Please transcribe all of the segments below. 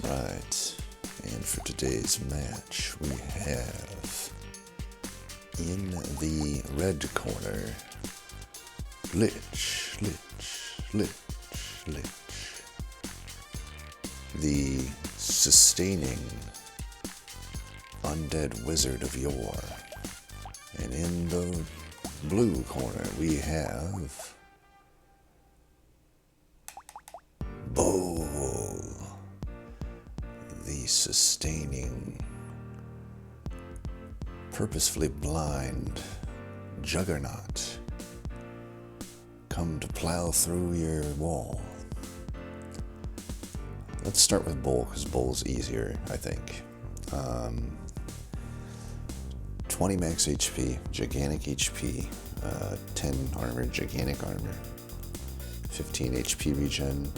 Alright, and for today's match, we have in the red corner, Lich. The sustaining undead wizard of yore. And in the blue corner, we have Bull, the sustaining, purposefully blind juggernaut, come to plow through your wall. Let's start with Bull, because Bull's easier, I think. 20 max HP, gigantic HP, 10 armor, gigantic armor, 15 HP regen.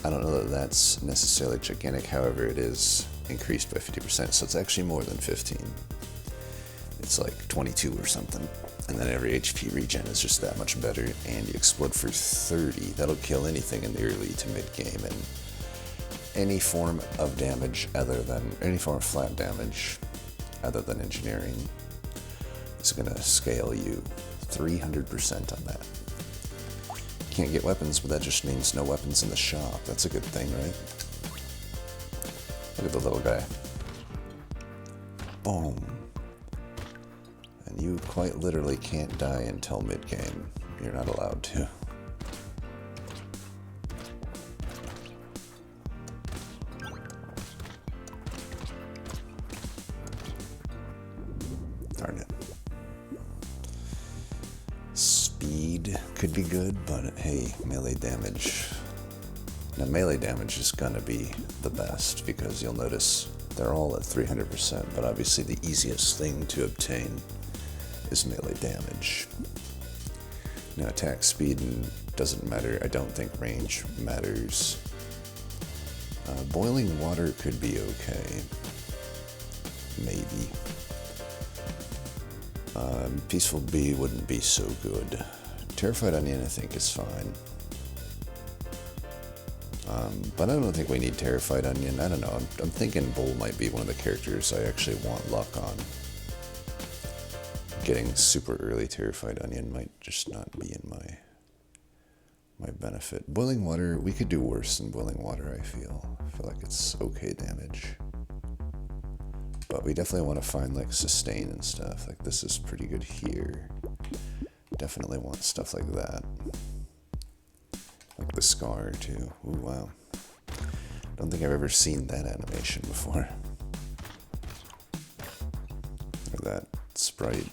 I don't know that that's necessarily gigantic, however it is increased by 50%, so it's actually more than 15. It's like 22 or something, and then every HP regen is just that much better, and you explode for 30. That'll kill anything in the early to mid game, and any form of damage other than, any form of flat damage other than engineering is going to scale you 300% on that. Can't get weapons, but that just means no weapons in the shop. That's a good thing, right? Look at the little guy. Boom. And you quite literally can't die until mid-game. You're not allowed to. Darn it. Speed could be good, but hey, melee damage. Now melee damage is gonna be the best because you'll notice they're all at 300%, but obviously the easiest thing to obtain is melee damage. Now attack speed doesn't matter. I don't think range matters. Boiling water could be okay. Maybe. Peaceful Bee wouldn't be so good. Terrified Onion I think is fine. But I don't think we need Terrified Onion. I don't know. I'm thinking Bull might be one of the characters I actually want luck on. Getting super early Terrified Onion might just not be in my benefit. Boiling Water, we could do worse than Boiling Water, I feel. I feel like it's okay damage. But we definitely want to find like sustain and stuff. Like this is pretty good here. Definitely want stuff like that. Like the scar too. Ooh, wow. Don't think I've ever seen that animation before. Or that sprite.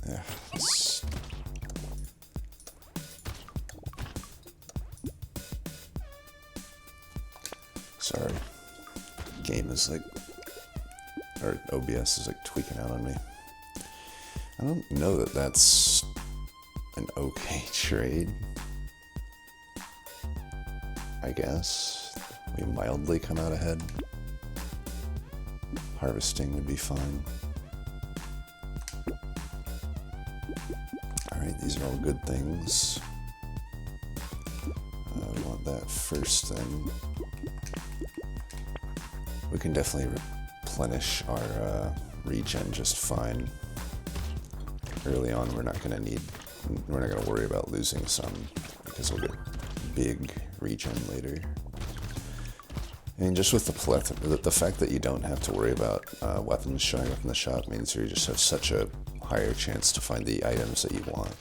Yeah, this... Sorry. Game is like, or OBS is like tweaking out on me. I don't know that that's an okay trade. I guess. We mildly come out ahead. Harvesting would be fine. Alright, these are all good things. We want that first thing. We can definitely replenish our regen just fine. Early on, we're not gonna worry about losing some because we'll get big regen later. I mean, just with the fact that you don't have to worry about weapons showing up in the shop means you just have such a higher chance to find the items that you want.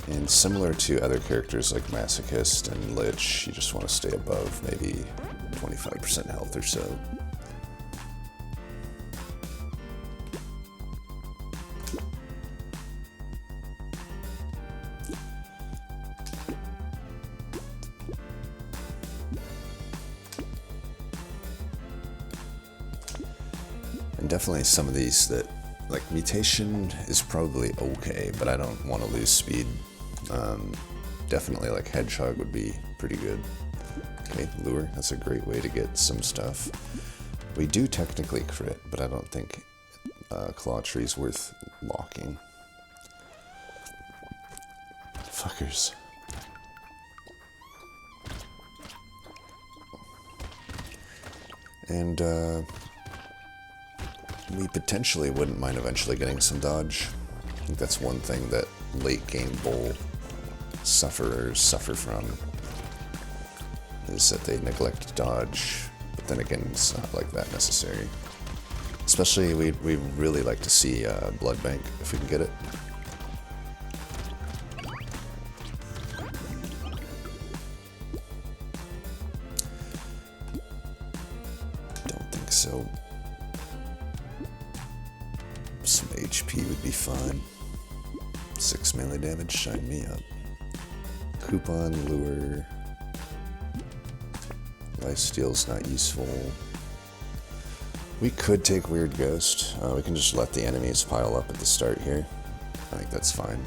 And similar to other characters like Masochist and Lich, you just want to stay above maybe 25% health or so. And definitely some of these that, like Mutation is probably okay, but I don't want to lose speed. Definitely like Hedgehog would be pretty good. Okay, Lure, that's a great way to get some stuff. We do technically crit, but I don't think claw trees worth locking. Fuckers. And we potentially wouldn't mind eventually getting some dodge. I think that's one thing that late game bowl sufferers suffer from, is that they neglect dodge, but then again, it's not like that necessary. Especially, we really like to see Blood Bank, if we can get it. Don't think so. Some HP would be fine. 6 melee damage, shine me up. Coupon, lure. Lifesteal's not useful. We could take Weird Ghost. We can just let the enemies pile up at the start here. I think that's fine.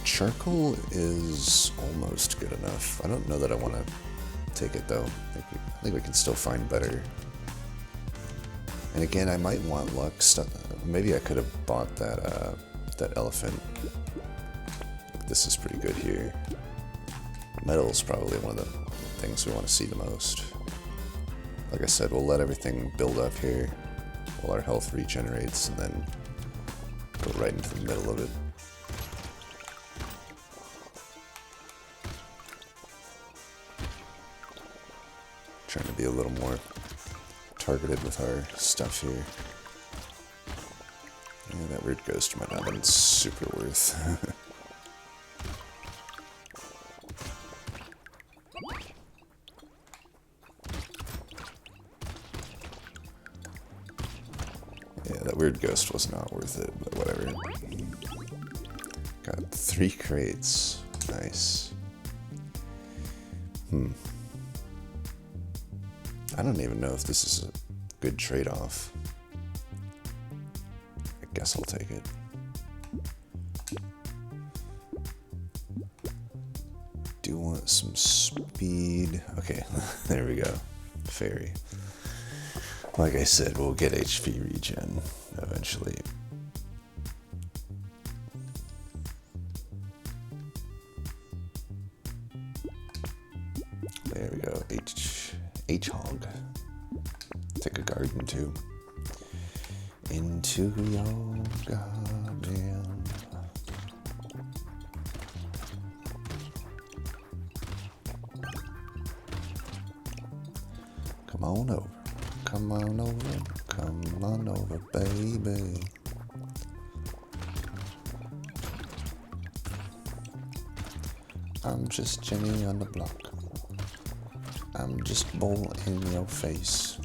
Charcoal is almost good enough. I don't know that I want to take it though. I think we can still find better. And again, I might want luck stuff. Maybe I could have bought that that elephant. This is pretty good here. Metal is probably one of the things we want to see the most. Like I said, we'll let everything build up here while our health regenerates, and then go right into the middle of it. Trying to be a little more targeted with our stuff here. Yeah, that Weird Ghost might not have been super worth. Yeah, that Weird Ghost was not worth it, but whatever. Got 3 crates. Nice. I don't even know if this is a good trade-off. I guess I'll take it. Do want some speed. Okay, there we go. Fairy. Like I said, we'll get HP regen eventually. There we go. H-Hog. Take a garden too. Into your garden. Come on over. Come on over. Come on over, baby. I'm just Jenny on the block. I'm just bull in your face.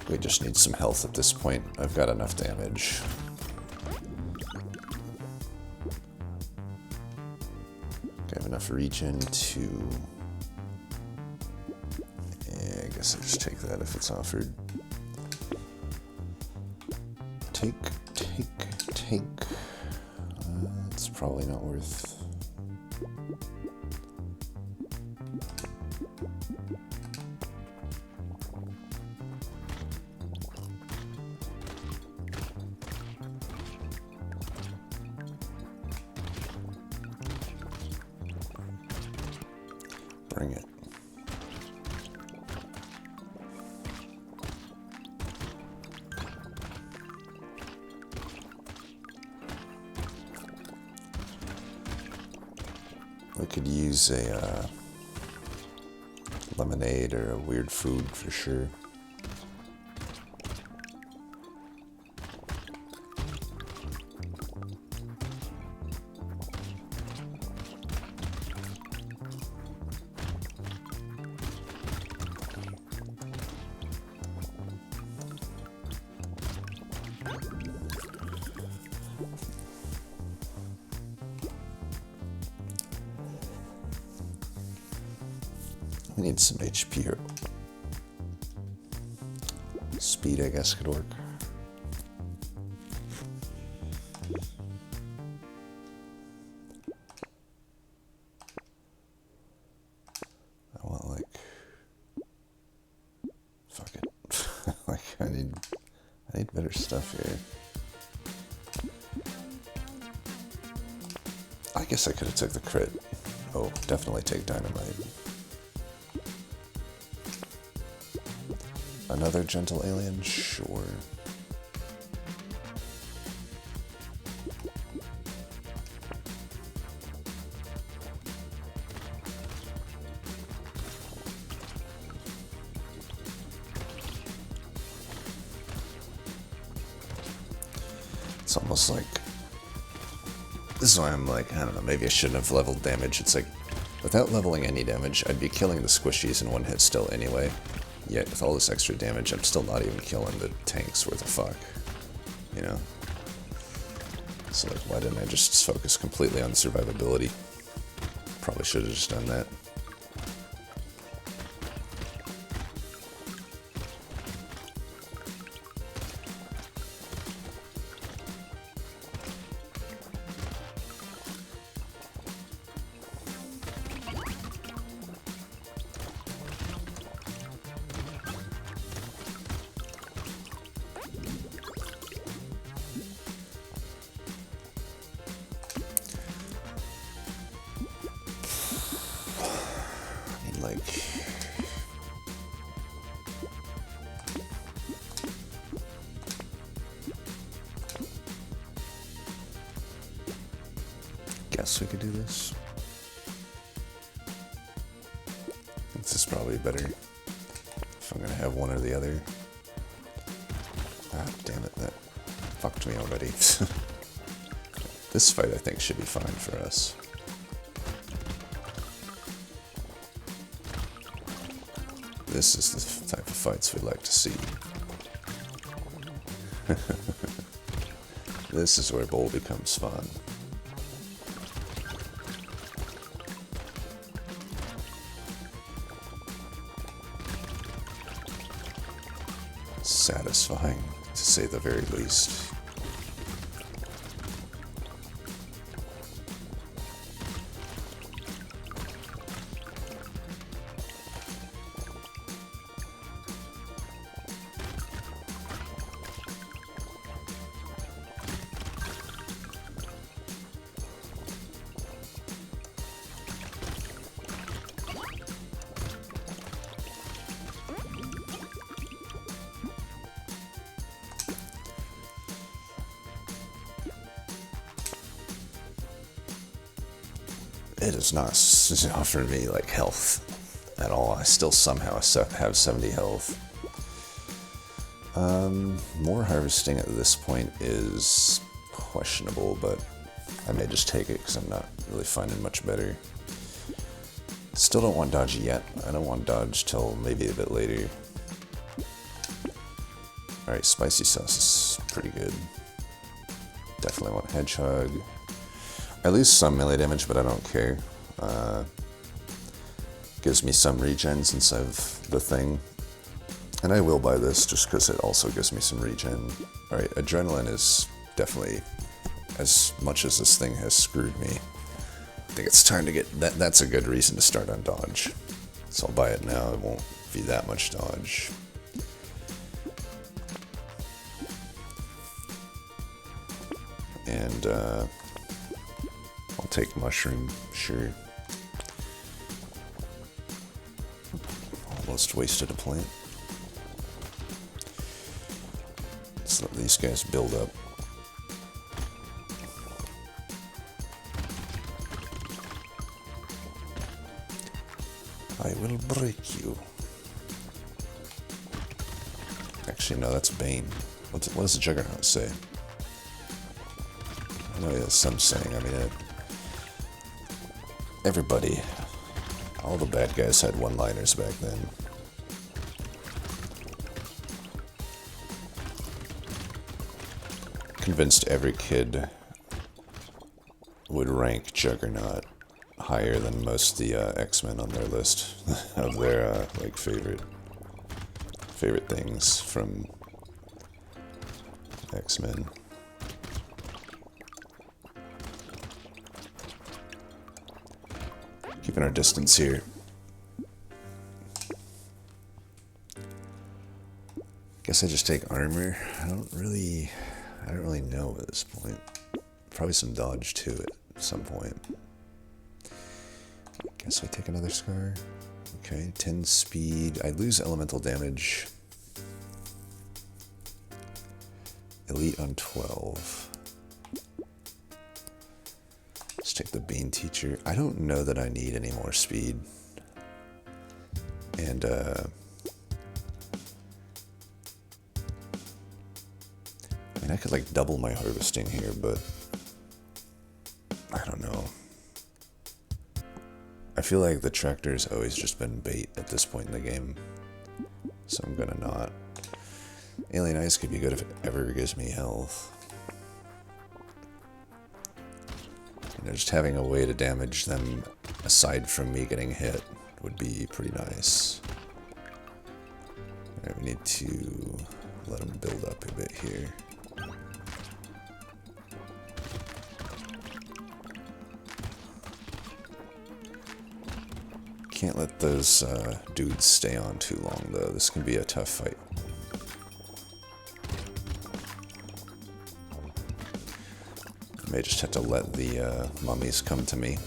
We just need some health at this point. I've got enough damage. I have enough regen to... Yeah, I guess I'll just take that if it's offered. Take. It's probably not worth... Bring it. We could use a lemonade or a weird food for sure. We need some HP here. Speed, I guess, could work. I need better stuff here. I guess I could have took the crit. Oh, definitely take dynamite. Another gentle alien? Sure. It's almost like, this is why I'm like, I don't know, maybe I shouldn't have leveled damage. It's like, without leveling any damage, I'd be killing the squishies in one hit still anyway. Yet with all this extra damage, I'm still not even killing the tanks worth a fuck. You know? So like, why didn't I just focus completely on survivability? Probably should have just done that. Like, guess we could do this. This is probably better if I'm gonna have one or the other. Ah, damn it, that fucked me already. This fight I think should be fine for us. This is the type of fights we like to see. This is where bowl becomes fun. Satisfying, to say the very least. It does not offer me like health at all. I still somehow have 70 health. More harvesting at this point is questionable, but I may just take it because I'm not really finding much better. Still don't want dodge yet. I don't want dodge till maybe a bit later. Alright, spicy sauce is pretty good. Definitely want hedgehog. I lose some melee damage, but I don't care. Gives me some regen since I've the thing. And I will buy this just because it also gives me some regen. Alright, adrenaline is definitely, as much as this thing has screwed me, I think it's time to get, that's a good reason to start on dodge. So I'll buy it now, it won't be that much dodge. And, I'll take mushroom, sure. Almost wasted a plant. Let's let these guys build up. I will break you. Actually, no, that's Bane. What does the Juggernaut say? I know there's some saying, I mean, everybody, all the bad guys had one-liners back then. Convinced every kid would rank Juggernaut higher than most of the X-Men on their list of their like favorite things from X-Men. Keeping our distance here. Guess guess I just take armor. I don't really know at this point. Probably some dodge too at some point. Guess I take another scar. Okay, 10 speed. I lose elemental damage. Elite on 12. Let's take the Bean Teacher. I don't know that I need any more speed. And, I mean, I could like double my harvesting here, but I don't know. I feel like the tractor's always just been bait at this point in the game, so I'm gonna not. Alien Eyes could be good if it ever gives me health. You know, just having a way to damage them aside from me getting hit would be pretty nice. Alright, we need to let them build up a bit here. Can't let those dudes stay on too long, though. This can be a tough fight. I may just have to let the mummies come to me.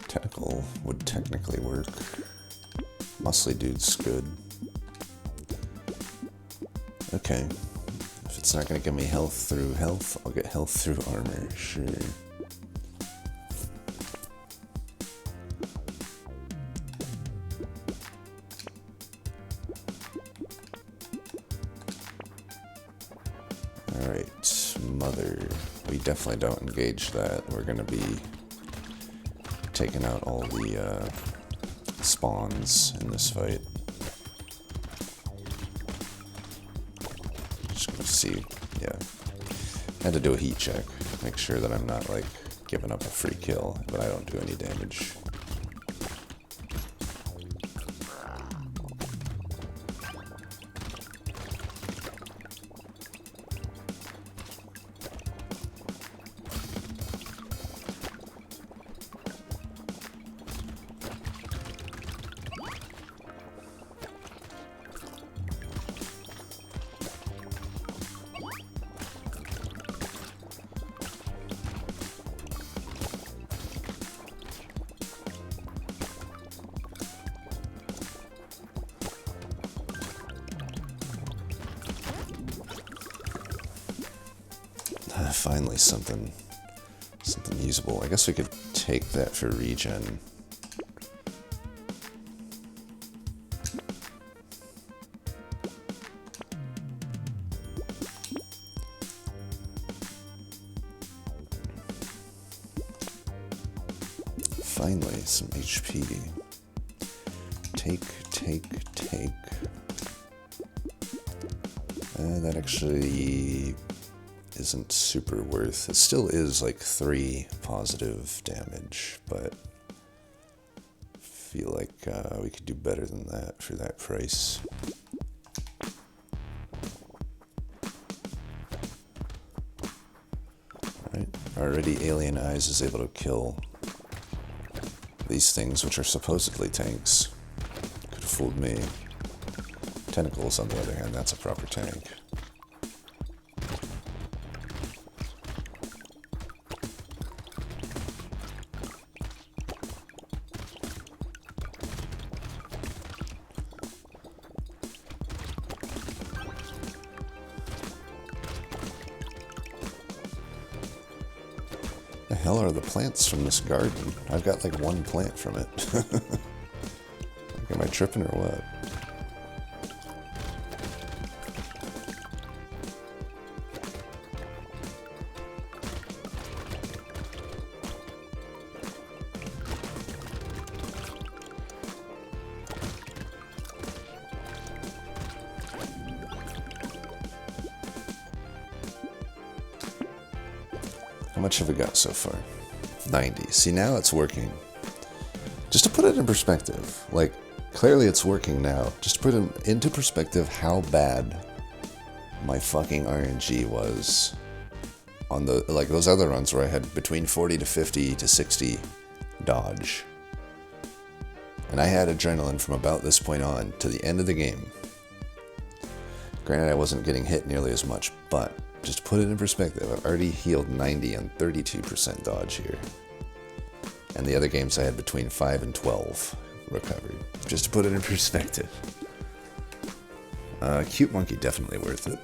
Tentacle would technically work. Muscly dude's good. Okay. If it's not going to give me health through health, I'll get health through armor. Sure. Alright, Mother. We definitely don't engage that. We're going to be taking out all the spawns in this fight. Just gonna see, yeah. Had to do a heat check, make sure that I'm not like giving up a free kill, but I don't do any damage. Finally something usable. I guess we could take that for regen. Finally, some HP. Take. That actually isn't super worth. It still is like 3 positive damage, but I feel like we could do better than that for that price. Alright, already Alien Eyes is able to kill these things, which are supposedly tanks. Could have fooled me. Tentacles, on the other hand, that's a proper tank. The hell are the plants from this garden? I've got like one plant from it. Like, am I tripping or what? How much have we got so far? 90. See, now it's working. Just to put it in perspective, like, clearly it's working now. Just to put it into perspective how bad my fucking RNG was on the, like, those other runs where I had between 40 to 50 to 60 dodge. And I had adrenaline from about this point on to the end of the game. Granted, I wasn't getting hit nearly as much, but just to put it in perspective, I've already healed 90 and 32% dodge here. And the other games I had between 5 and 12 recovered. Just to put it in perspective. Cute Monkey, definitely worth it.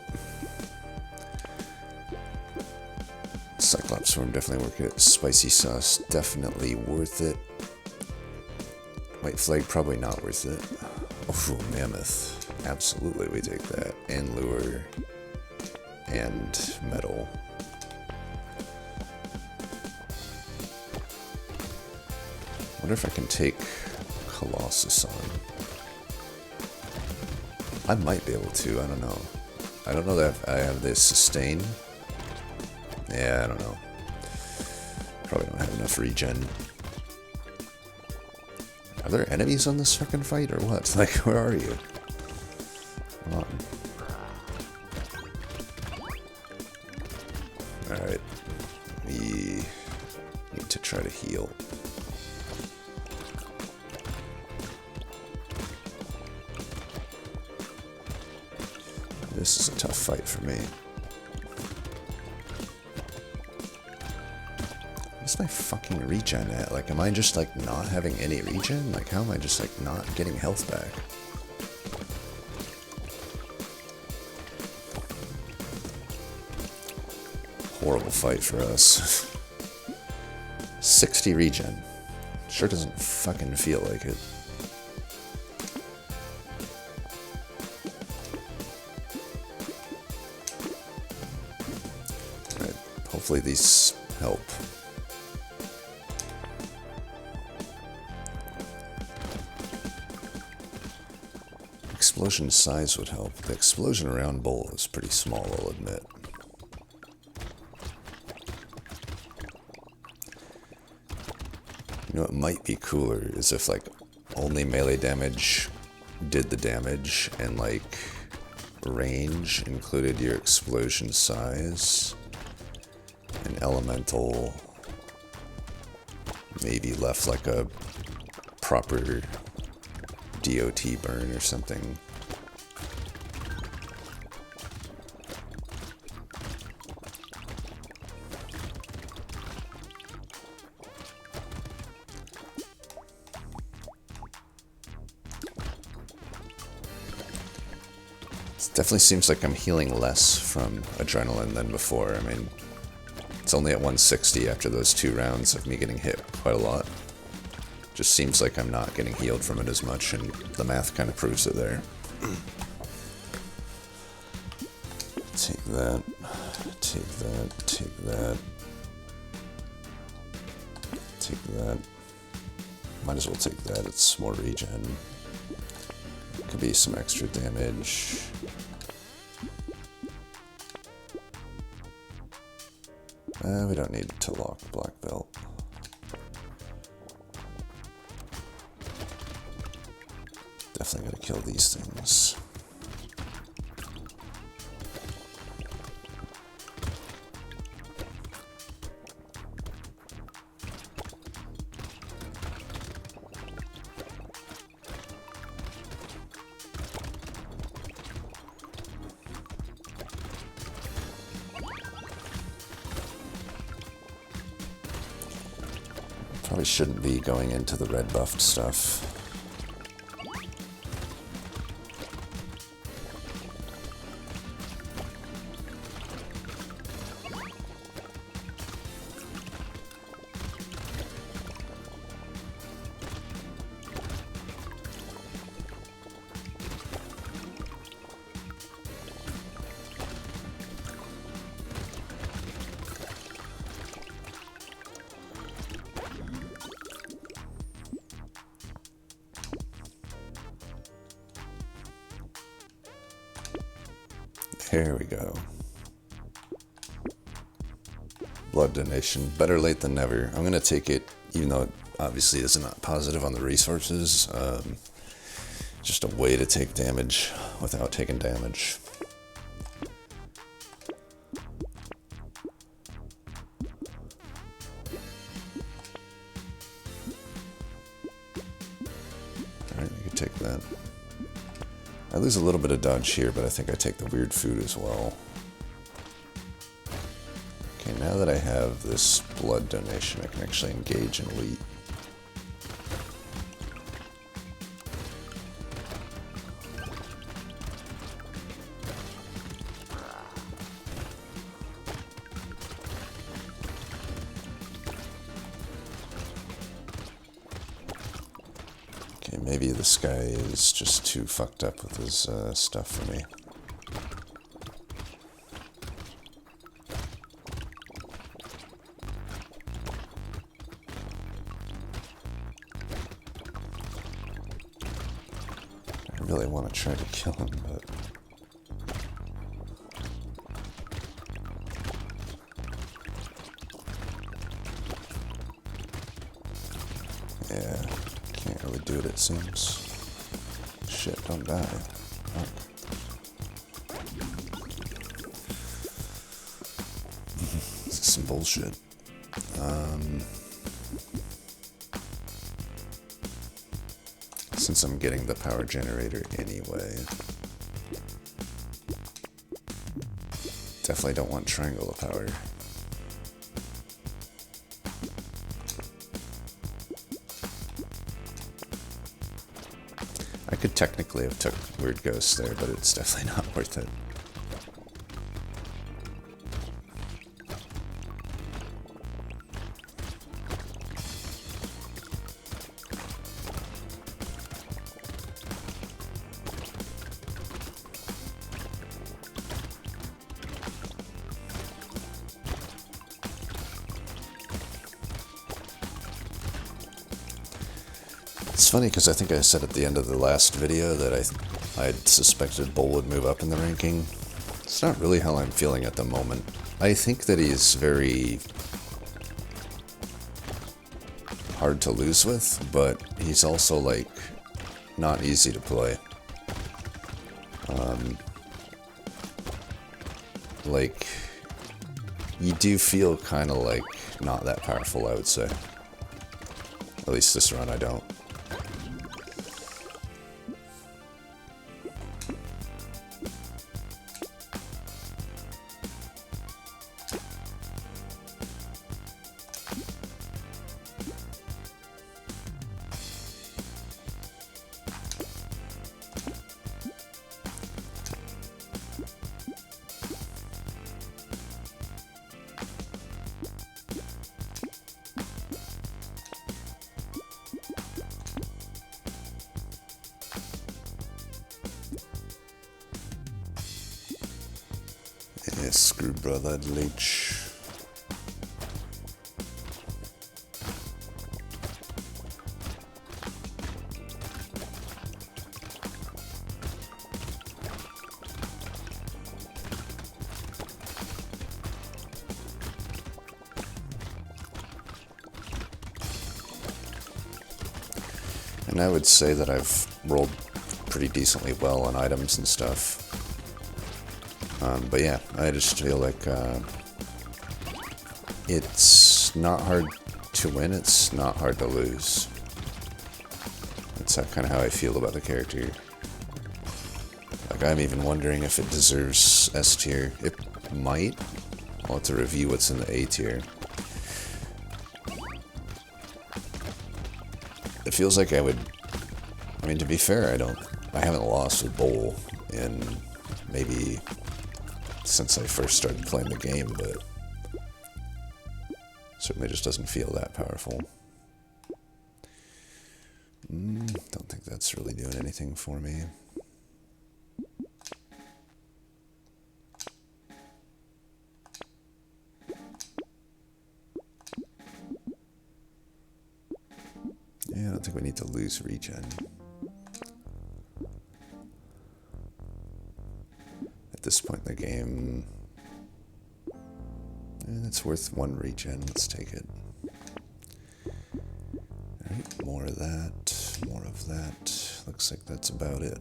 Cyclops Swarm, definitely worth it. Spicy Sauce, definitely worth it. White Flag, probably not worth it. Oh, Mammoth. Absolutely, we take that. And Lure. And Metal. Wonder if I can take Colossus on. I might be able to, I don't know. I don't know that I have this sustain. Yeah, I don't know. Probably don't have enough regen. Are there enemies on this fucking fight or what? Like, where are you? Come on. Alright. We need to try to heal. This is a tough fight for me. What's my fucking regen at? Like, am I just, like, not having any regen? Like, how am I just, like, not getting health back? Horrible fight for us. 60 regen. Sure doesn't fucking feel like it. Alright, hopefully these help. Explosion size would help. The explosion around bowl is pretty small, I'll admit. You know what might be cooler is if, like, only melee damage did the damage and, like, range included your explosion size, and elemental maybe left like a proper DOT burn or something. Definitely seems like I'm healing less from adrenaline than before. I mean, it's only at 160 after those 2 rounds of me getting hit quite a lot. Just seems like I'm not getting healed from it as much, and the math kind of proves it there. Take that, take that, take that, take that. Might as well take that, it's more regen. Could be some extra damage. We don't need to lock black belt. Definitely gotta kill these things. Probably shouldn't be going into the red buffed stuff. Here we go. Blood donation. Better late than never. I'm going to take it, even though it obviously is not positive on the resources. Just a way to take damage without taking damage. Alright, we can take that. I lose a little bit of dodge here, but I think I take the weird food as well. Okay, now that I have this blood donation, I can actually engage in elite. Okay, maybe this guy is just too fucked up with his stuff for me. I really want to try to kill him, but... yeah, can't really do it, it seems. Shit, don't die. Fuck. This is some bullshit. Since I'm getting the power generator anyway. Definitely don't want triangle of power. I could technically have took Weird Ghost there, but it's definitely not worth it. It's funny because I think I said at the end of the last video that I suspected Bull would move up in the ranking. It's not really how I'm feeling at the moment. I think that he's very hard to lose with, but he's also like not easy to play. Like you do feel kind of like not that powerful, I would say. At least this run I don't. Yeah, screw brother Lich. And I would say that I've rolled pretty decently well on items and stuff. But yeah, I just feel like it's not hard to win, it's not hard to lose. That's kind of how I feel about the character. Like, I'm even wondering if it deserves S tier. It might. I'll have to review what's in the A tier. It feels like I would... I mean, to be fair, I haven't lost with Bowl in maybe since I first started playing the game, but certainly just doesn't feel that powerful. Don't think that's really doing anything for me. Yeah, I don't think we need to lose regen. At this point in the game. And it's worth 1 regen. Let's take it. Alright, more of that. More of that. Looks like that's about it.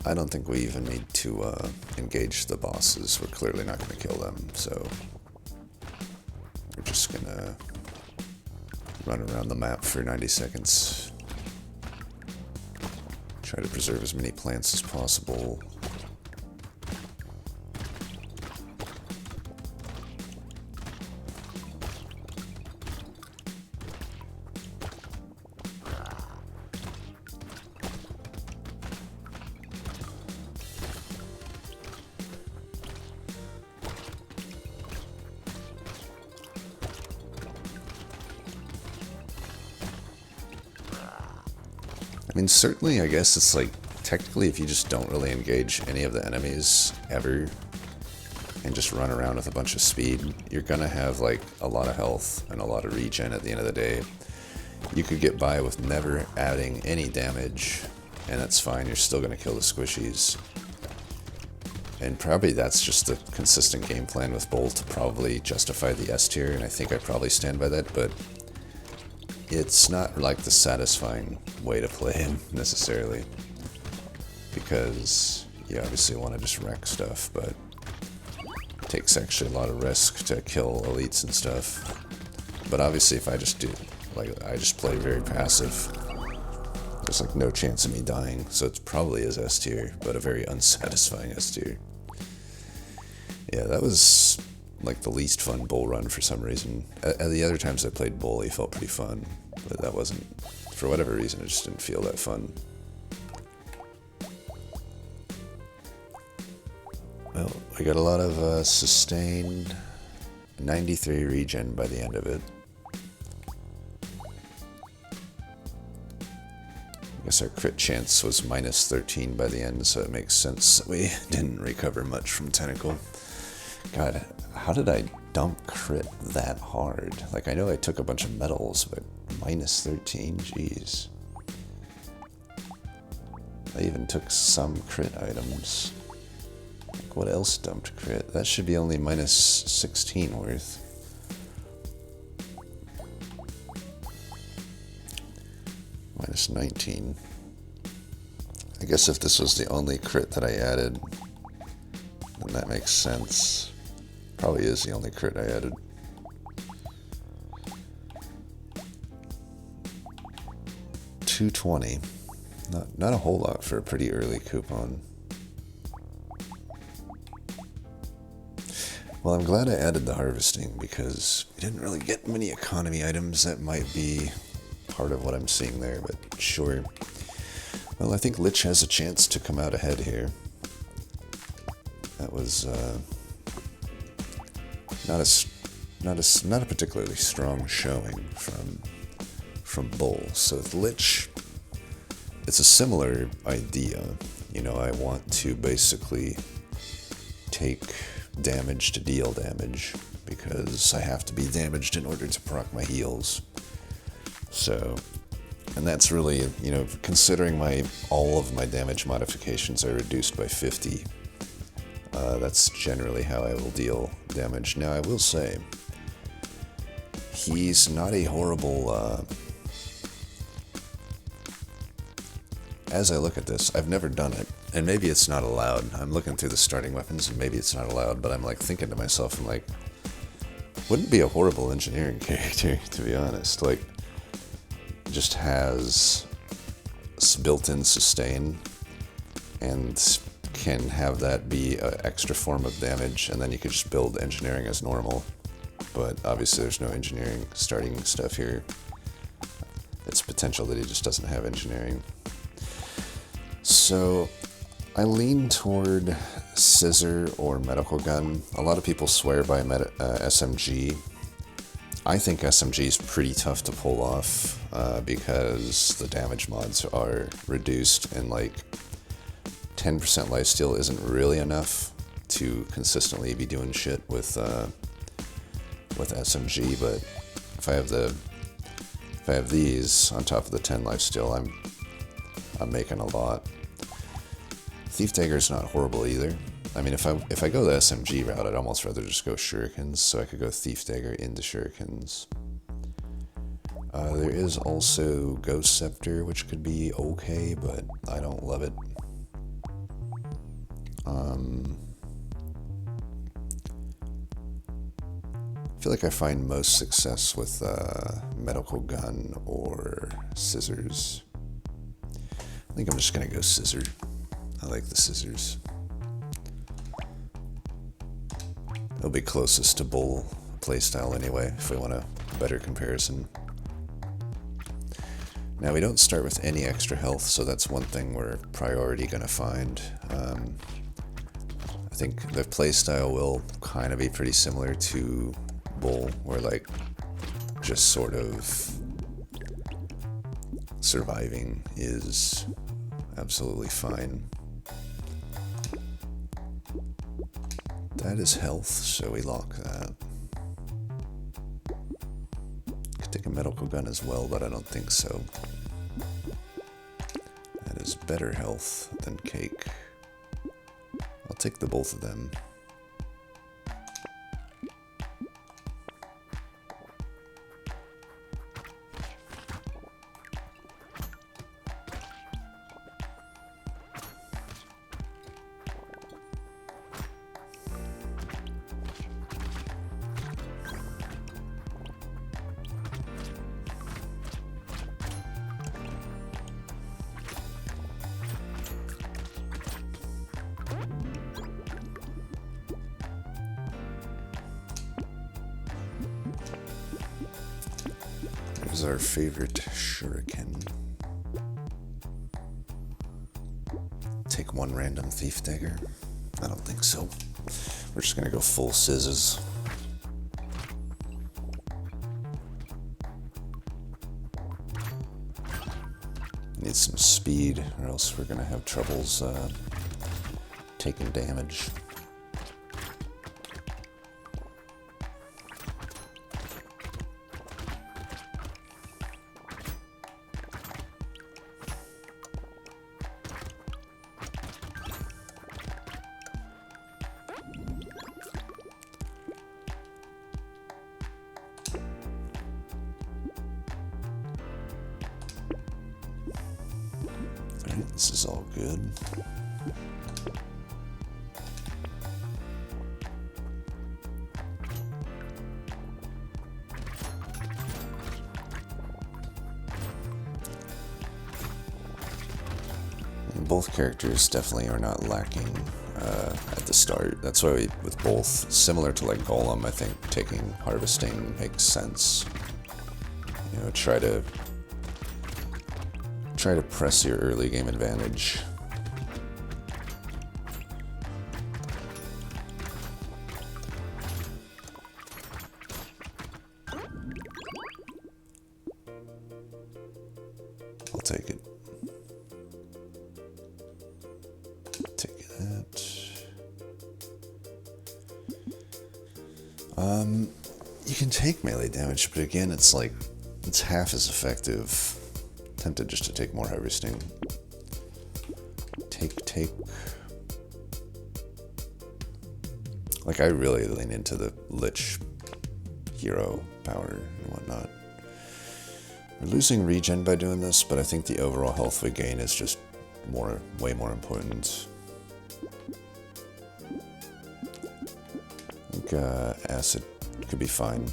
I don't think we even need to engage the bosses. We're clearly not going to kill them, so we're just going to run around the map for 90 seconds. Try to preserve as many plants as possible. I mean, certainly, I guess it's like, technically, if you just don't really engage any of the enemies ever, and just run around with a bunch of speed, you're gonna have, like, a lot of health and a lot of regen at the end of the day. You could get by with never adding any damage, and that's fine, you're still gonna kill the squishies. And probably that's just the consistent game plan with Bull to probably justify the S tier, and I think I probably stand by that, but it's not like the satisfying way to play him necessarily, because you obviously want to just wreck stuff, but it takes actually a lot of risk to kill elites and stuff. But obviously if I just do, like, I just play very passive, there's like no chance of me dying, so it's probably is S tier, but a very unsatisfying S tier. Yeah, that was like the least fun Bull run for some reason. At the other times I played Bull, he felt pretty fun, but that wasn't, for whatever reason, it just didn't feel that fun. Well, I got a lot of sustained, 93 regen by the end of it. I guess our crit chance was minus 13 by the end, so it makes sense that we didn't recover much from Tentacle. God, how did I dump crit that hard? Like, I know I took a bunch of medals, but minus 13, jeez. I even took some crit items. Like, what else dumped crit? That should be only minus 16 worth. Minus 19. I guess if this was the only crit that I added, then that makes sense. Probably is the only crit I added. $220. Not a whole lot for a pretty early coupon. Well, I'm glad I added the harvesting, because we didn't really get many economy items. That might be part of what I'm seeing there, but sure. Well, I think Lich has a chance to come out ahead here. That was not a particularly strong showing from Bull. So with Lich, it's a similar idea. You know, I want to basically take damage to deal damage, because I have to be damaged in order to proc my heals. So, and that's really, you know, considering all of my damage modifications are reduced by 50, that's generally how I will deal damage. Now, I will say, he's not a horrible, as I look at this, I've never done it, and maybe it's not allowed. I'm looking through the starting weapons, and maybe it's not allowed, but I'm like thinking to myself, I'm like, wouldn't be a horrible engineering character, to be honest. Like, just has built-in sustain, and can have that be an extra form of damage, and then you could just build engineering as normal. But obviously there's no engineering starting stuff here. It's potential that he just doesn't have engineering. So I lean toward scissor or medical gun. A lot of people swear by SMG. I think SMG is pretty tough to pull off, because the damage mods are reduced, and like 10% lifesteal isn't really enough to consistently be doing shit with SMG. But if I have these on top of the 10 lifesteal, I'm making a lot. Thief Dagger's not horrible either. I mean, if I go the SMG route, I'd almost rather just go Shurikens, so I could go Thief Dagger into Shurikens. There is also Ghost Scepter, which could be okay, but I don't love it. I feel like I find most success with Medical Gun or Scissors. I think I'm just going to go Scissor. I like the Scissors. It'll be closest to Bull playstyle anyway, if we want a better comparison. Now, we don't start with any extra health, so that's one thing we're priority going to find. I think the playstyle will kind of be pretty similar to Bull, where like just sort of surviving is absolutely fine. That is health, so we lock that. Could take a medical gun as well, but I don't think so. That is better health than cake. I'll take the both of them. There's our favorite Shuriken. Take one random Thief Dagger? I don't think so. We're just gonna go full scissors. Need some speed, or else we're gonna have troubles taking damage. Alright, this is all good. And both characters definitely are not lacking at the start. That's why with both, similar to like Golem, I think taking Harvesting makes sense. You know, try to press your early game advantage. I'll take it. Take that. You can take melee damage, but again, it's like, it's half as effective. Tempted just to take more Harvesting. Take. Like, I really lean into the Lich hero power and whatnot. We're losing regen by doing this, but I think the overall health we gain is just way more important. I think acid could be fine.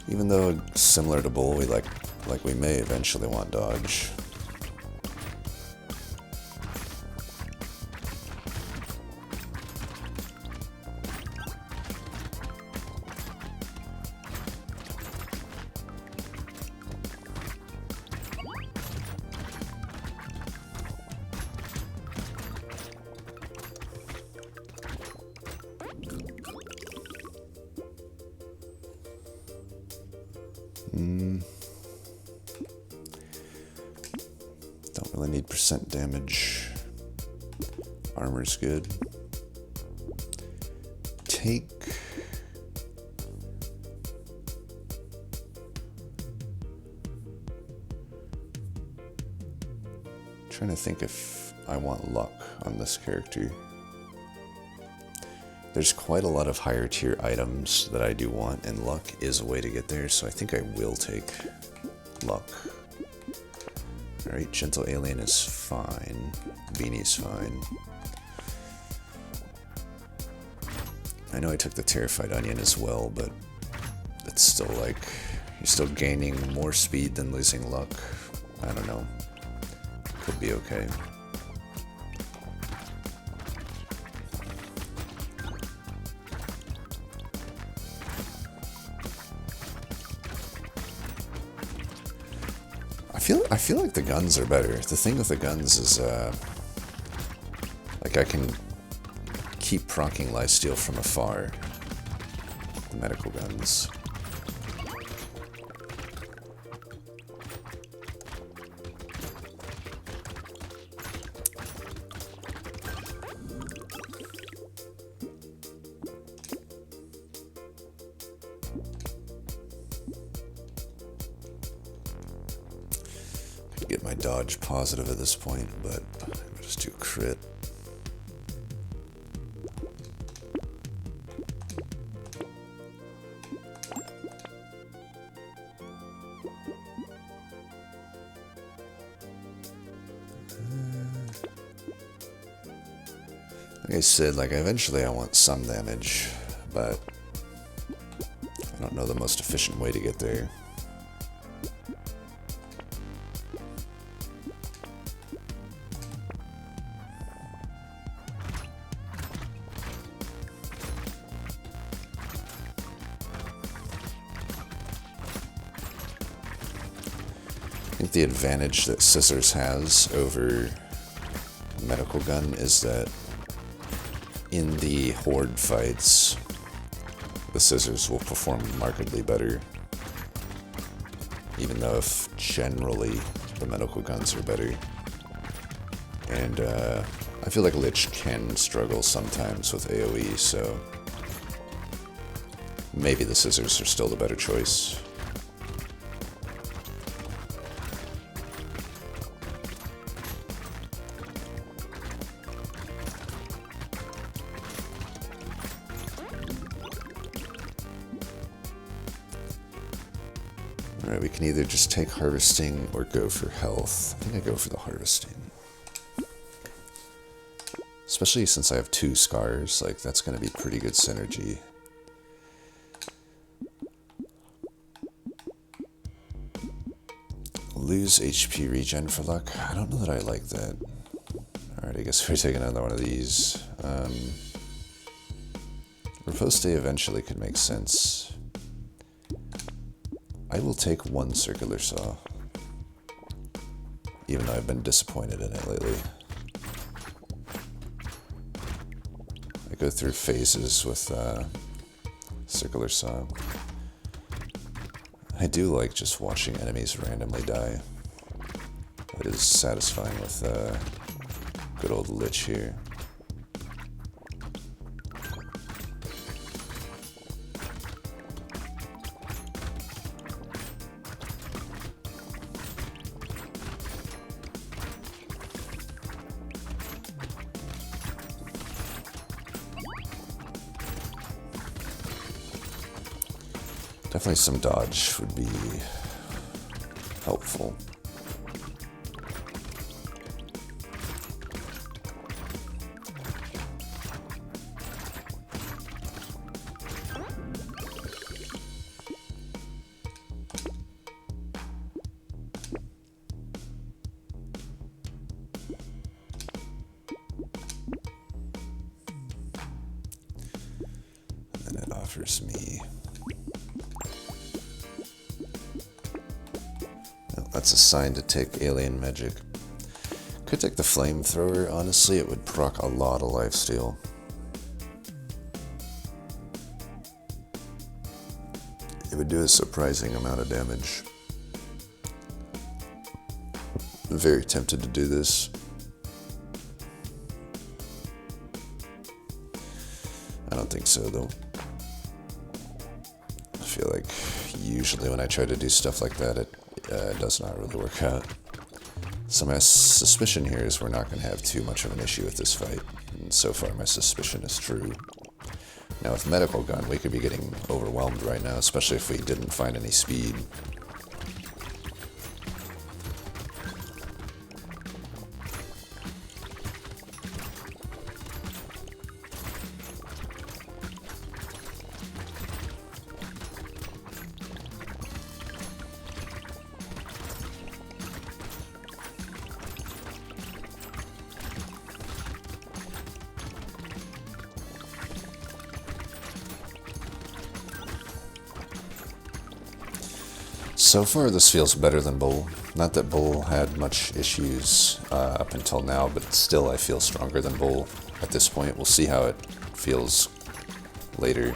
Even though similar to Bull, we may eventually want dodge. Only need percent damage. Armor's good. Take... Trying to think if I want luck on this character. There's quite a lot of higher tier items that I do want, and luck is a way to get there, so I think I will take luck. Alright, Gentle Alien is fine. Beanie's fine. I know I took the Terrified Onion as well, but it's still like, you're still gaining more speed than losing luck. I don't know. Could be okay. I feel like the guns are better. The thing with the guns is, like I can keep proccing lifesteal from afar. The medical guns. Get my dodge positive at this point, but I'll just do crit. Like I said, like eventually I want some damage, but I don't know the most efficient way to get there. I think the advantage that Scissors has over Medical Gun is that in the Horde fights, the Scissors will perform markedly better. Even though if generally the Medical Guns are better. And I feel like Lich can struggle sometimes with AoE, so maybe the Scissors are still the better choice. Alright, we can either just take Harvesting or go for health. I think I go for the Harvesting. Especially since I have 2 scars, like that's going to be pretty good synergy. Lose HP regen for luck. I don't know that I like that. Alright, I guess we're taking another one of these. Riposte eventually could make sense. I will take 1 Circular Saw, even though I've been disappointed in it lately. I go through phases with Circular Saw. I do like just watching enemies randomly die. It is satisfying with good old Lich here. Definitely some dodge would be helpful. And it offers me... That's a sign to take Alien Magic. Could take the Flamethrower, honestly, it would proc a lot of lifesteal. It would do a surprising amount of damage. I'm very tempted to do this. I don't think so, though. I feel like usually when I try to do stuff like that, it does not really work out. So my suspicion here is we're not going to have too much of an issue with this fight. And so far, my suspicion is true. Now, with Medical Gun, we could be getting overwhelmed right now, especially if we didn't find any speed. So far, this feels better than Bull. Not that Bull had much issues up until now, but still I feel stronger than Bull at this point. We'll see how it feels later.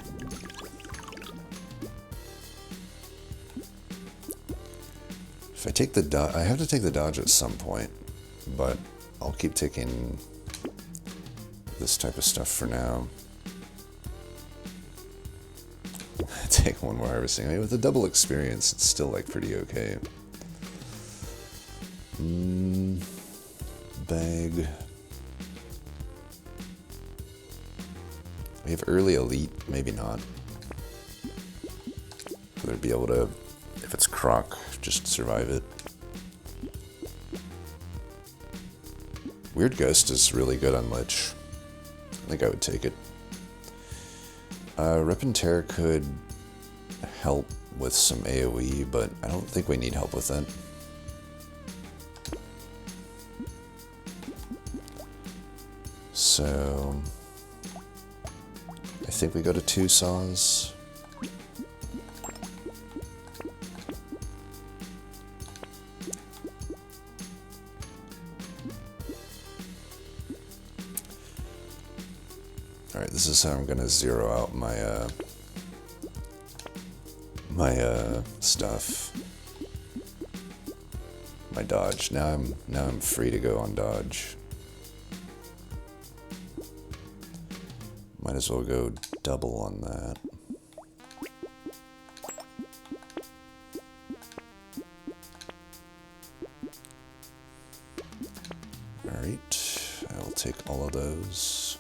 If I take the dodge, I have to take the dodge at some point, but I'll keep taking this type of stuff for now. Take one more harvesting. I mean, with the double experience, it's still like pretty okay. Bag. We have early elite, maybe not. Whether be able to, if it's Croc, just survive it. Weird Ghost is really good on Lich. I think I would take it. Rip and Tear could help with some AoE, but I don't think we need help with that. So I think we go to 2 saws. Alright, this is how I'm gonna zero out my stuff. My dodge. Now I'm free to go on dodge. Might as well go double on that. Alright, I will take all of those.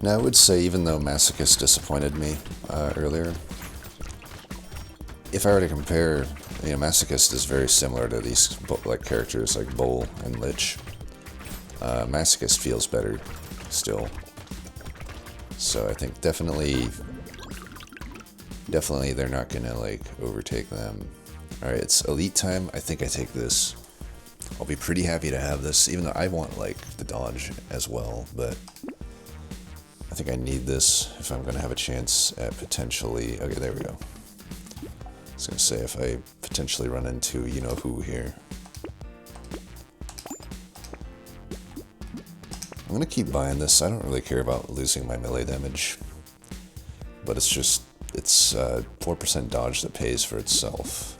Now, I would say, even though Masochist disappointed me earlier, if I were to compare, Masochist is very similar to these like characters like Bull and Lich. Masochist feels better still, so I think definitely they're not gonna like overtake them. All right, it's elite time. I think I take this. I'll be pretty happy to have this, even though I want like the dodge as well, but I think I need this if I'm going to have a chance at potentially... Okay, there we go. I was going to say, if I potentially run into you-know-who here. I'm going to keep buying this. I don't really care about losing my melee damage. But it's just... It's 4% dodge that pays for itself.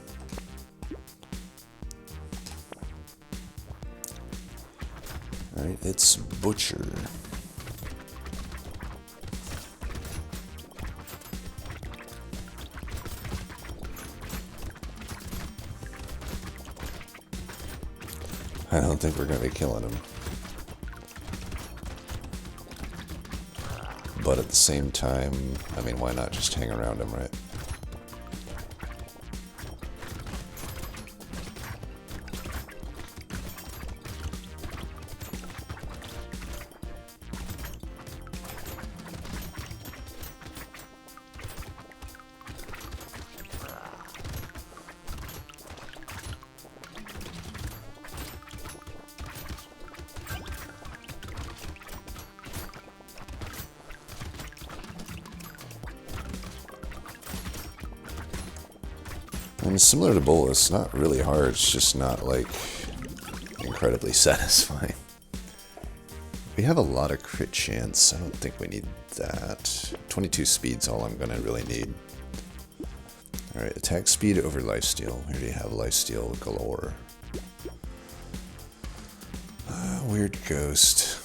Alright, it's Butcher. I don't think we're going to be killing him. But at the same time, I mean, why not just hang around him, right? And similar to Bowl, it's not really hard, it's just not like incredibly satisfying. We have a lot of crit chance, I don't think we need that. 22 speed's all I'm gonna really need. Alright, attack speed over lifesteal. We already have lifesteal galore. Weird ghost.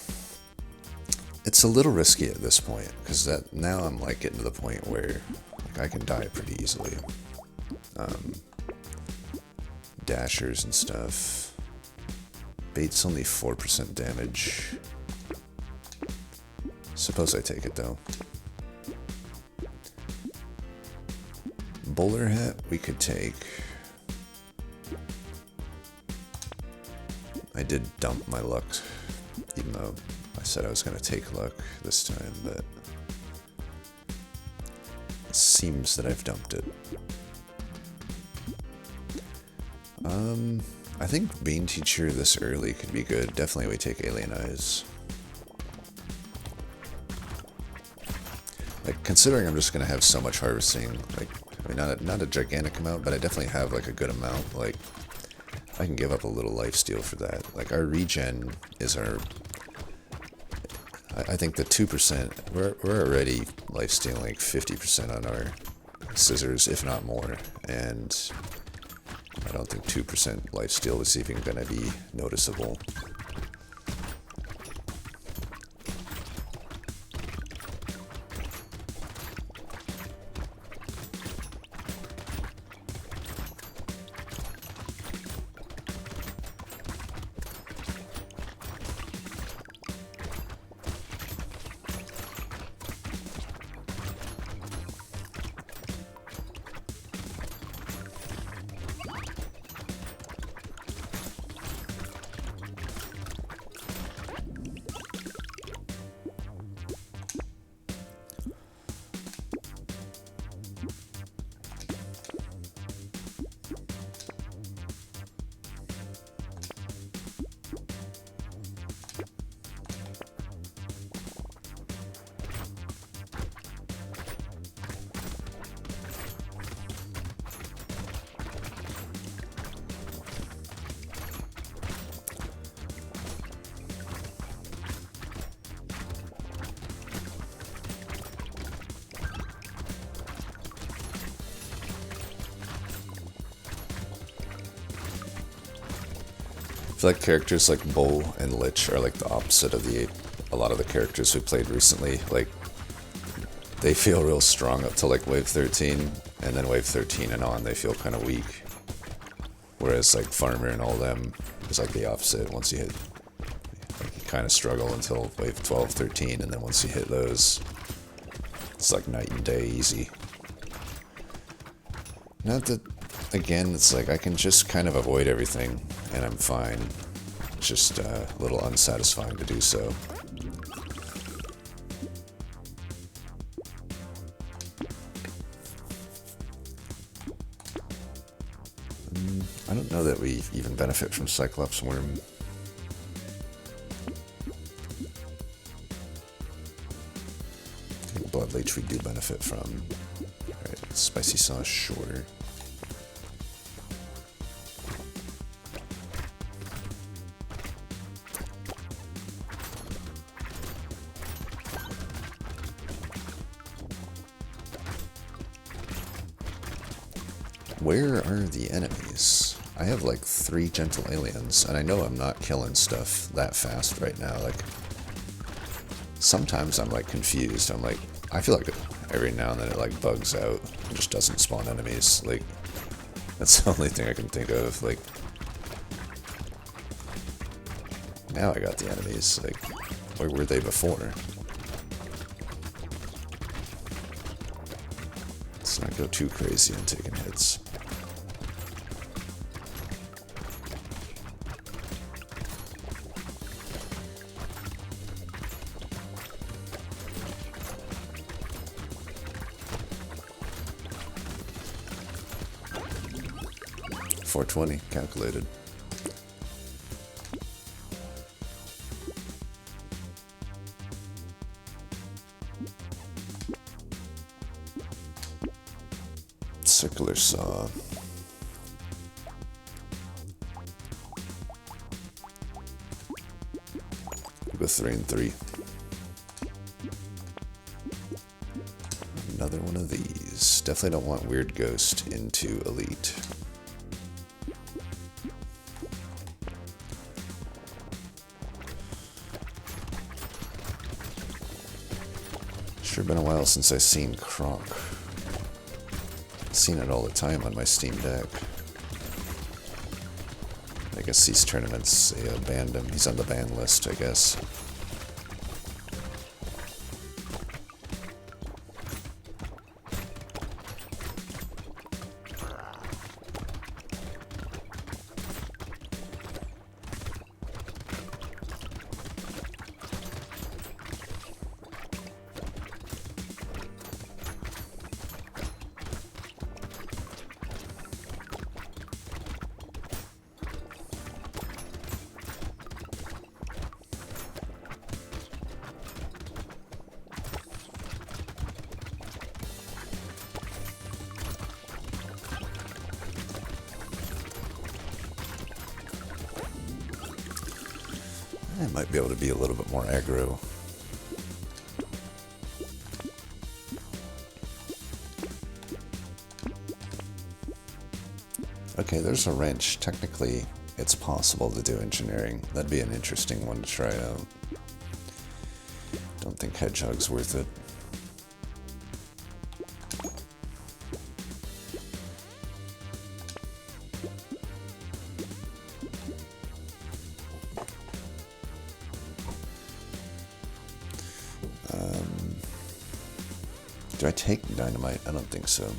It's a little risky at this point, because that now I'm like getting to the point where like, I can die pretty easily. Dashers and stuff. Bait's only 4% damage. Suppose I take it though. Bowler hat we could take. I did dump my luck, even though I said I was going to take luck this time, but it seems that I've dumped it. I think Bean Teacher this early could be good. Definitely we take Alien Eyes. Like, considering I'm just going to have so much harvesting, like, I mean, not a gigantic amount, but I definitely have, like, a good amount. Like, I can give up a little lifesteal for that. Like, our regen is our... I think the 2%, we're already lifestealing like 50% on our scissors, if not more, and I don't think 2% lifesteal is even going to be noticeable. I feel like characters like Bull and Lich are like the opposite of a lot of the characters we played recently. Like, they feel real strong up to like wave 13, and then wave 13 and on they feel kind of weak. Whereas like Farmer and all them is like the opposite. Once you hit, like, you kind of struggle until wave 12, 13, and then once you hit those, it's like night and day easy. Not that, again, it's like I can just kind of avoid everything and I'm fine. It's just a little unsatisfying to do so. I don't know that we even benefit from Cyclops Worm. I think Blood Leech we do benefit from. Alright, Spicy Sauce, sure. Where are the enemies? I have like 3 gentle aliens, and I know I'm not killing stuff that fast right now. Like, sometimes I'm like confused. I'm like, I feel like every now and then it like bugs out and just doesn't spawn enemies. Like, that's the only thing I can think of. Like, now I got the enemies. Like, where were they before? Let's not go too crazy on taking hits. $420 calculated. Circular saw. Go 3 and 3. Another one of these. Definitely don't want Weird Ghost into Elite. Sure been a while since I've seen Croc. Seen it all the time on my Steam Deck. I guess these tournaments, they banned him. He's on the ban list, I guess. I might be able to be a little bit more aggro. Okay, there's a wrench. Technically, it's possible to do engineering. That'd be an interesting one to try out. Don't think Hedgehog's worth it. Do I take dynamite? I don't think so.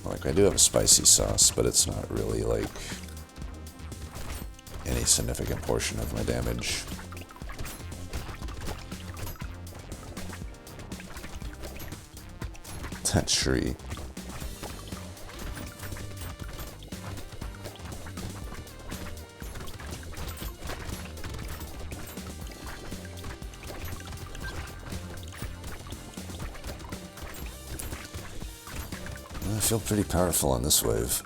Like, I do have a spicy sauce, but it's not really, like, any significant portion of my damage. That tree. I feel pretty powerful on this wave.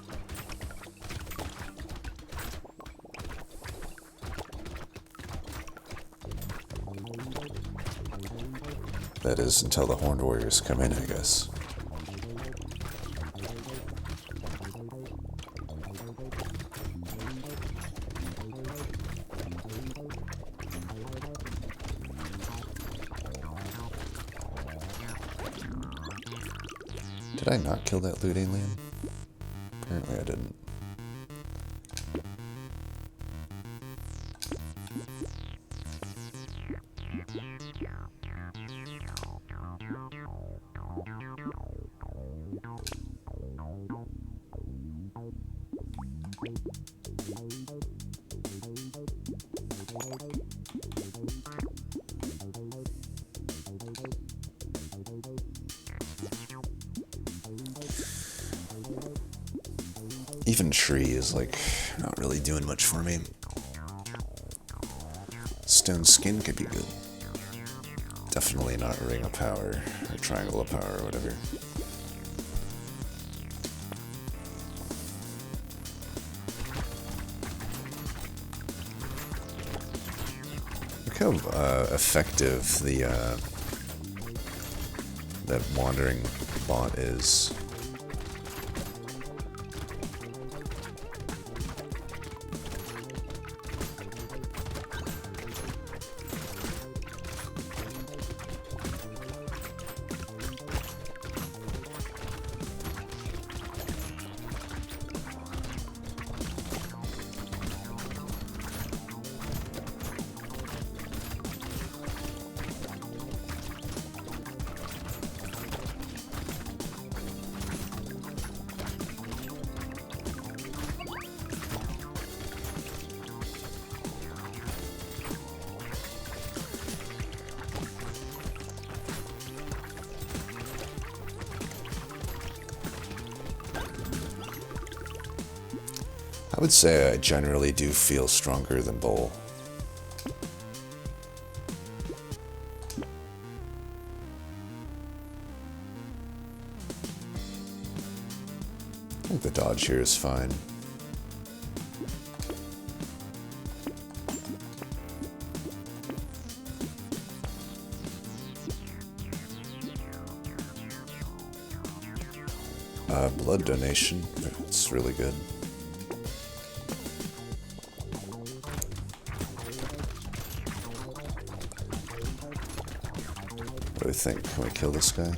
That is, until the Horned Warriors come in, I guess. Did I not kill that loot alien? Apparently I didn't. Even tree is, like, not really doing much for me. Stone skin could be good. Definitely not ring of power, or triangle of power, or whatever. Look how effective the that wandering bot is. I would say I generally do feel stronger than Bull. I think the dodge here is fine. Blood donation. It's really good. What do we think? Can we kill this guy?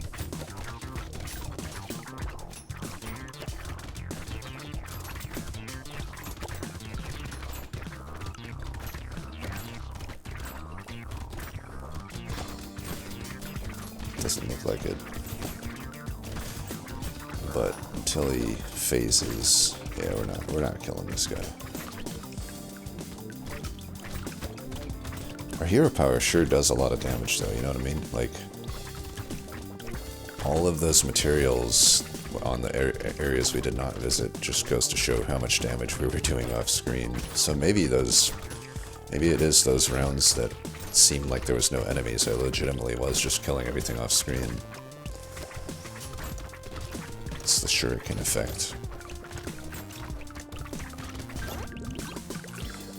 Doesn't look like it. But until he phases, yeah, we're not killing this guy. Our hero power sure does a lot of damage though, you know what I mean? Like, all of those materials on the areas we did not visit just goes to show how much damage we were doing off screen. So maybe it is those rounds that seemed like there was no enemies. I legitimately was just killing everything off screen. It's the shuriken effect.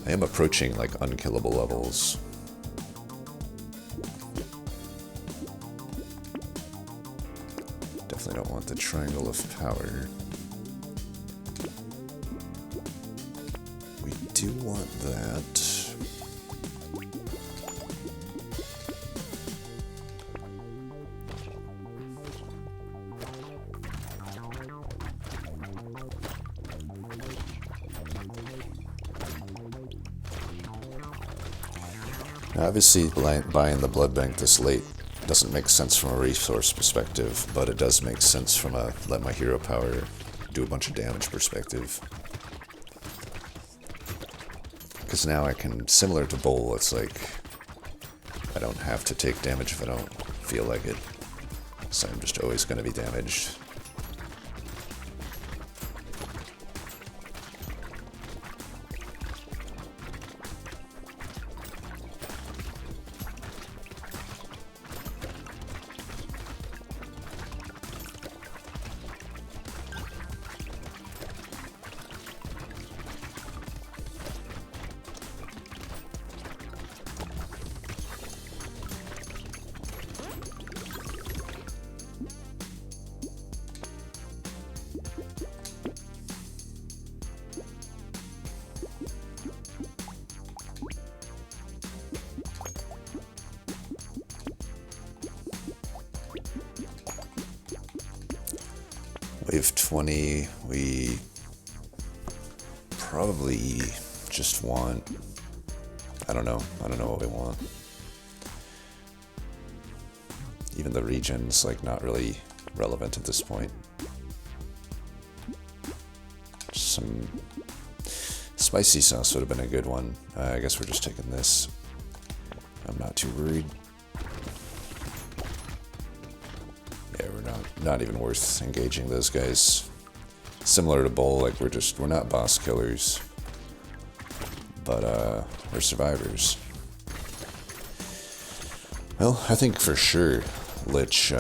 I am approaching like unkillable levels. Definitely don't want the triangle of power. We do want that. Now, obviously, buying the blood bank this late doesn't make sense from a resource perspective, but it does make sense from a let my hero power do a bunch of damage perspective. Because now I can, similar to Bowl, it's like I don't have to take damage if I don't feel like it. So I'm just always going to be damaged. Wave 20, we probably just want, I don't know what we want. Even the region's like not really relevant at this point. Some spicy sauce would have been a good one. I guess we're just taking this. I'm not too worried. Yeah, we're not even worth engaging those guys. Similar to Bull, like we're not boss killers, but we're survivors. Well, I think for sure Lich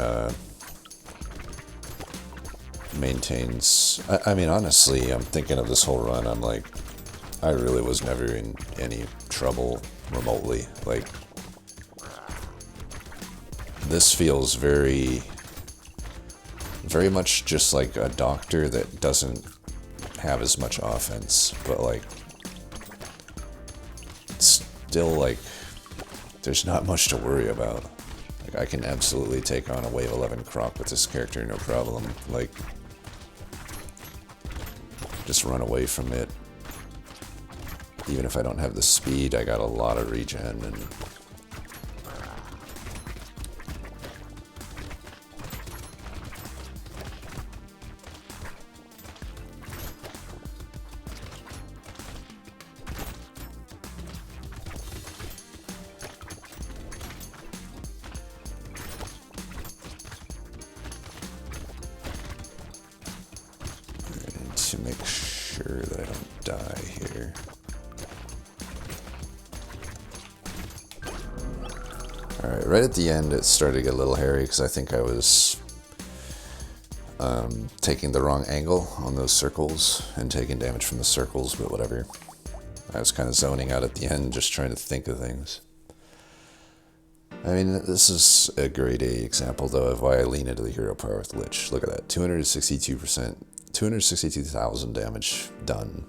maintains. I mean, honestly, I'm thinking of this whole run. I'm like, I really was never in any trouble remotely. Like, this feels very much just like a doctor that doesn't have as much offense, but like still like there's not much to worry about. Like, I can absolutely take on a wave 11 croc with this character, no problem. Like, just run away from it. Even if I don't have the speed, I got a lot of regen and to make sure that I don't die here. Alright, right at the end it started to get a little hairy because I think I was taking the wrong angle on those circles and taking damage from the circles, but whatever. I was kind of zoning out at the end, just trying to think of things. I mean, this is a grade A example, though, of why I lean into the hero power with Lich. Look at that, 262%, 262,000 damage done.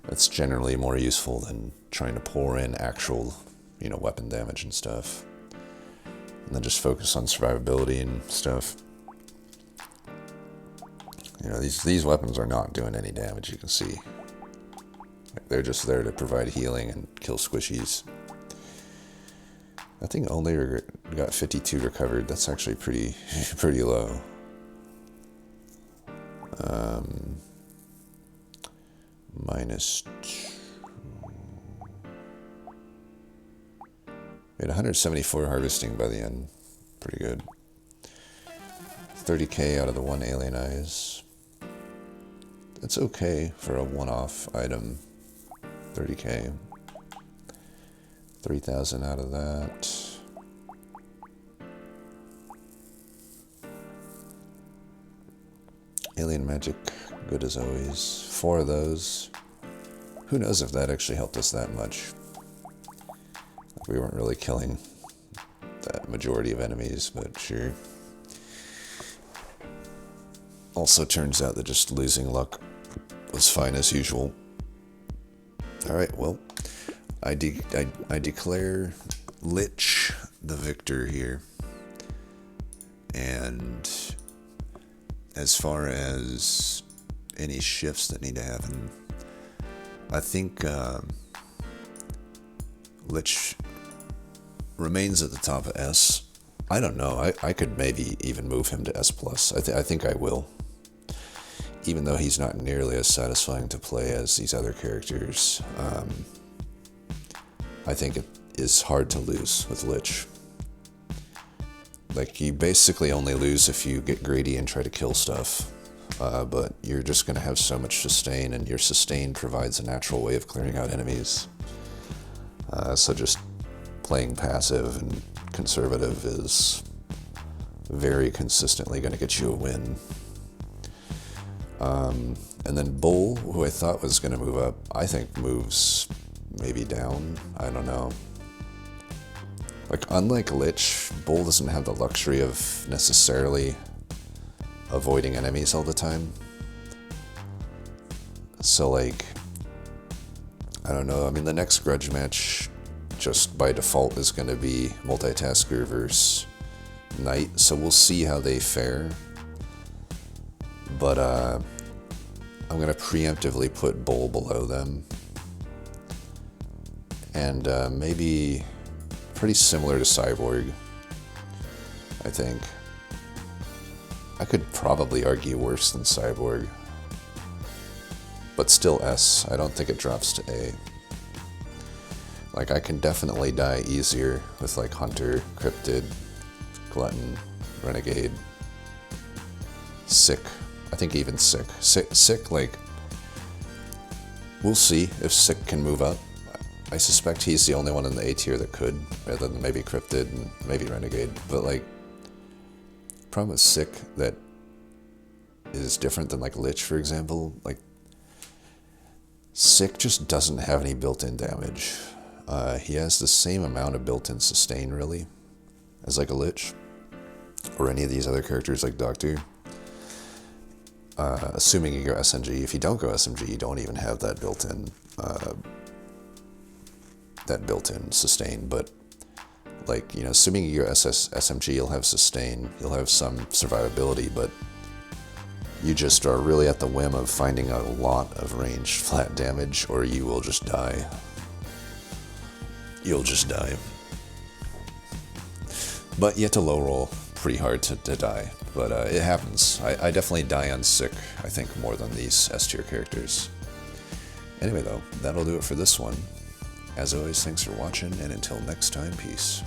That's generally more useful than trying to pour in actual, weapon damage and stuff. And then just focus on survivability and stuff. These weapons are not doing any damage, you can see. They're just there to provide healing and kill squishies. I think only got 52 recovered. That's actually pretty low. Minus 2. We had 174 harvesting by the end. Pretty good. 30k out of the 1 alien eyes. That's okay for a one-off item. 30k. 3,000 out of that. Alien magic, good as always. 4 of those. Who knows if that actually helped us that much. We weren't really killing that majority of enemies, but sure. Also turns out that just losing luck was fine as usual. Alright, well, I declare Lich the victor here. And as far as any shifts that need to happen, I think Lich remains at the top of S. I don't know. I could maybe even move him to S+. I think I will. Even though he's not nearly as satisfying to play as these other characters, I think it is hard to lose with Lich. Like, you basically only lose if you get greedy and try to kill stuff. But you're just going to have so much sustain, and your sustain provides a natural way of clearing out enemies. So just playing passive and conservative is very consistently going to get you a win. And then Bull, who I thought was going to move up, I think moves maybe down. I don't know. Like, unlike Lich, Bull doesn't have the luxury of necessarily avoiding enemies all the time. So, like, I don't know. I mean, the next grudge match, just by default, is going to be multitasker versus Knight. So we'll see how they fare. But I'm going to preemptively put Bull below them. And maybe pretty similar to Cyborg, I think. I could probably argue worse than Cyborg. But still S. I don't think it drops to A. Like, I can definitely die easier with, like, Hunter, Cryptid, Glutton, Renegade, Sick. I think even Sick. Sick, like, we'll see if Sick can move up. I suspect he's the only one in the A tier that could, rather than maybe Cryptid and maybe Renegade. But, like, problem with Sick that is different than, like, Lich, for example. Like, Sick just doesn't have any built-in damage. He has the same amount of built-in sustain, really, as, like, a Lich. Or any of these other characters, like Doctor. Assuming you go SMG. If you don't go SMG, you don't even have that built-in sustain. But, like, you know, assuming you go SMG, you'll have sustain, you'll have some survivability, but you just are really at the whim of finding a lot of ranged flat damage, or you will just die. You'll just die. But you have to low roll pretty hard to die. But it happens. I definitely die on Sick, I think, more than these S tier characters. Anyway, though, that'll do it for this one. As always, thanks for watching, and until next time, peace.